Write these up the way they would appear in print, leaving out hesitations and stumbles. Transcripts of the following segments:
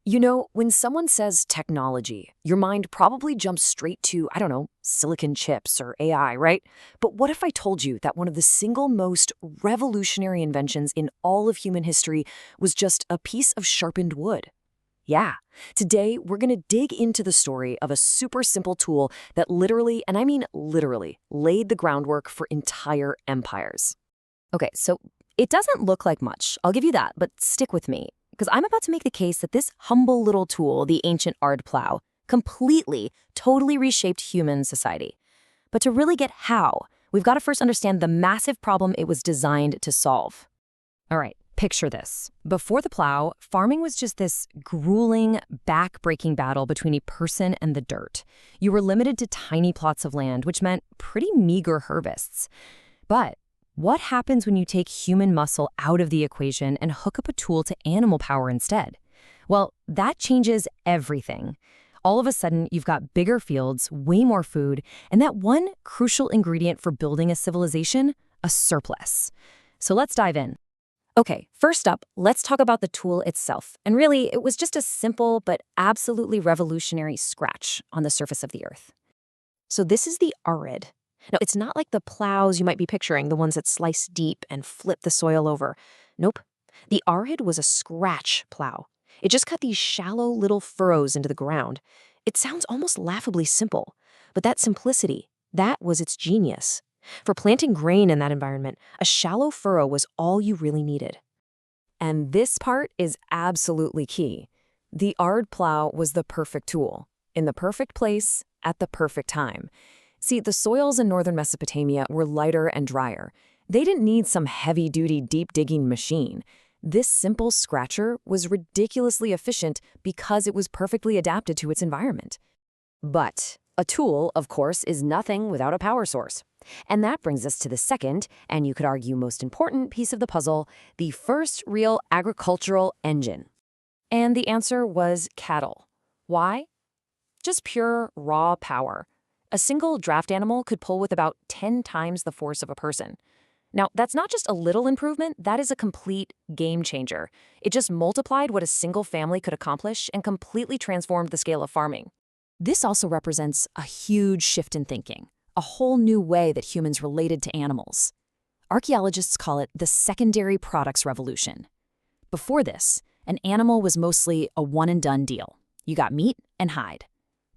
You know, when someone says technology, your mind probably jumps straight to, I don't know, silicon chips or AI, right? But what if I told you that one of the single most revolutionary inventions in all of human history was just a piece of sharpened wood? Yeah. Today, we're going to dig into the story of a super simple tool that literally, and I mean literally, laid the groundwork for entire empires. Okay, so it doesn't look like much, I'll give you that, but stick with me, because I'm about to make the case that this humble little tool, the ancient plow, completely, totally reshaped human society. But to really get how, we've got to first understand the massive problem it was designed to solve. All right, picture this. Before the plow, farming was just this grueling, back-breaking battle between a person and the dirt. You were limited to tiny plots of land, which meant pretty meager harvests. But what happens when you take human muscle out of the equation and hook up a tool to animal power instead? Well, that changes everything. All of a sudden, you've got bigger fields, way more food, and that one crucial ingredient for building a civilization, a surplus. So let's dive in. Okay, first up, let's talk about the tool itself. And really, it was just a simple but absolutely revolutionary scratch on the surface of the earth. So this is the arid. Now, it's not like the plows you might be picturing, the ones that slice deep and flip the soil over. Nope. The arid was a scratch plow. It just cut these shallow little furrows into the ground. It sounds almost laughably simple, but that simplicity, that was its genius. For planting grain in that environment, a shallow furrow was all you really needed. And this part is absolutely key. The plow was the perfect tool, in the perfect place, at the perfect time. See, the soils in northern Mesopotamia were lighter and drier. They didn't need some heavy-duty, deep-digging machine. This simple scratcher was ridiculously efficient because it was perfectly adapted to its environment. But a tool, of course, is nothing without a power source. And that brings us to the second, and you could argue most important piece of the puzzle, the first real agricultural engine. And the answer was cattle. Why? Just pure, raw power. A single draft animal could pull with about 10 times the force of a person. Now, that's not just a little improvement, that is a complete game changer. It just multiplied what a single family could accomplish and completely transformed the scale of farming. This also represents a huge shift in thinking, a whole new way that humans related to animals. Archaeologists call it the secondary products revolution. Before this, an animal was mostly a one-and-done deal. You got meat and hide.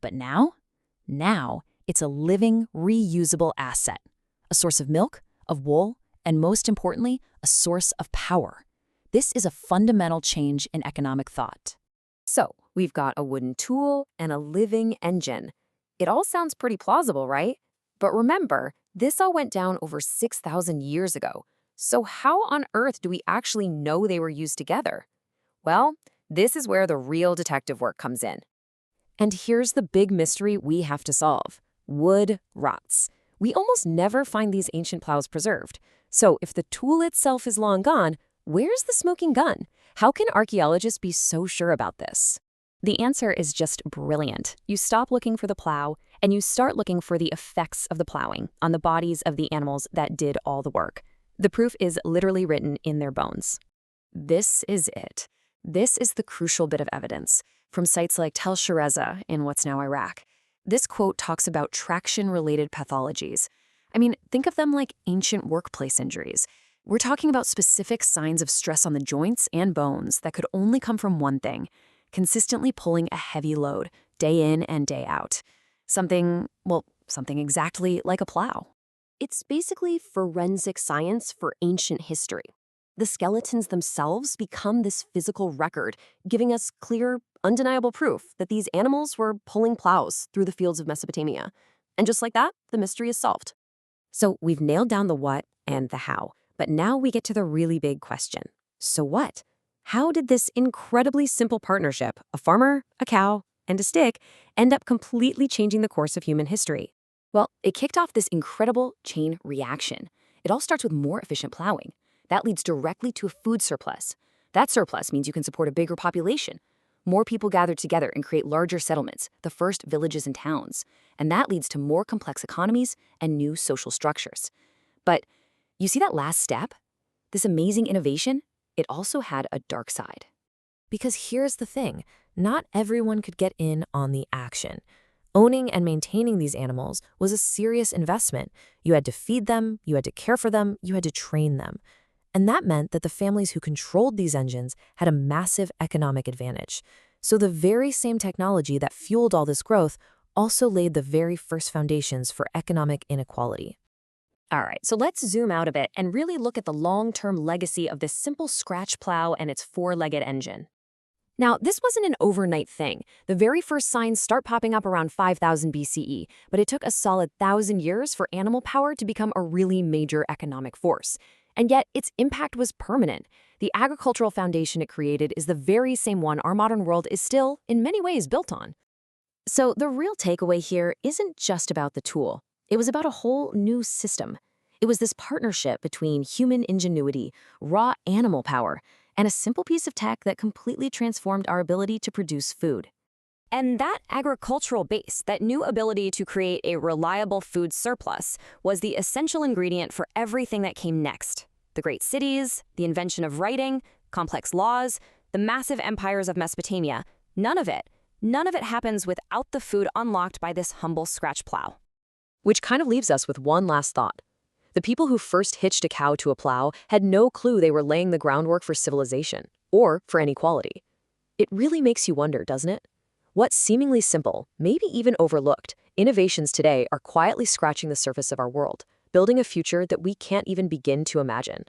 But now, it's a living, reusable asset, a source of milk, of wool, and most importantly, a source of power. This is a fundamental change in economic thought. So, we've got a wooden tool and a living engine. It all sounds pretty plausible, right? But remember, this all went down over 6,000 years ago. So how on earth do we actually know they were used together? Well, this is where the real detective work comes in. And here's the big mystery we have to solve. Wood rots. We almost never find these ancient plows preserved. So if the tool itself is long gone, where's the smoking gun? How can archaeologists be so sure about this? The answer is just brilliant. You stop looking for the plow, and you start looking for the effects of the plowing on the bodies of the animals that did all the work. The proof is literally written in their bones. This is it. This is the crucial bit of evidence from sites like Tel Shareza in what's now Iraq. This quote talks about traction-related pathologies. I mean, think of them like ancient workplace injuries. We're talking about specific signs of stress on the joints and bones that could only come from one thing: consistently pulling a heavy load, day in and day out. Something exactly like a plow. It's basically forensic science for ancient history. The skeletons themselves become this physical record, giving us clear, undeniable proof that these animals were pulling plows through the fields of Mesopotamia. And just like that, the mystery is solved. So we've nailed down the what and the how, but now we get to the really big question. So what? How did this incredibly simple partnership, a farmer, a cow, and a stick, end up completely changing the course of human history? Well, it kicked off this incredible chain reaction. It all starts with more efficient plowing. That leads directly to a food surplus. That surplus means you can support a bigger population. More people gather together and create larger settlements, the first villages and towns. And that leads to more complex economies and new social structures. But you see that last step? This amazing innovation? It also had a dark side. Because here's the thing, not everyone could get in on the action. Owning and maintaining these animals was a serious investment. You had to feed them, you had to care for them, you had to train them. And that meant that the families who controlled these engines had a massive economic advantage. So the very same technology that fueled all this growth also laid the very first foundations for economic inequality. All right, so let's zoom out a bit and really look at the long-term legacy of this simple scratch plow and its four-legged engine. Now, this wasn't an overnight thing. The very first signs start popping up around 5000 BCE, but it took a solid 1,000 years for animal power to become a really major economic force. And yet, its impact was permanent. The agricultural foundation it created is the very same one our modern world is still, in many ways, built on. So the real takeaway here isn't just about the tool. It was about a whole new system. It was this partnership between human ingenuity, raw animal power, and a simple piece of tech that completely transformed our ability to produce food. And that agricultural base, that new ability to create a reliable food surplus, was the essential ingredient for everything that came next. The great cities, the invention of writing, complex laws, the massive empires of Mesopotamia, none of it happens without the food unlocked by this humble scratch plow. Which kind of leaves us with one last thought. The people who first hitched a cow to a plow had no clue they were laying the groundwork for civilization, or for inequality. It really makes you wonder, doesn't it? What seemingly simple, maybe even overlooked, innovations today are quietly scratching the surface of our world, building a future that we can't even begin to imagine.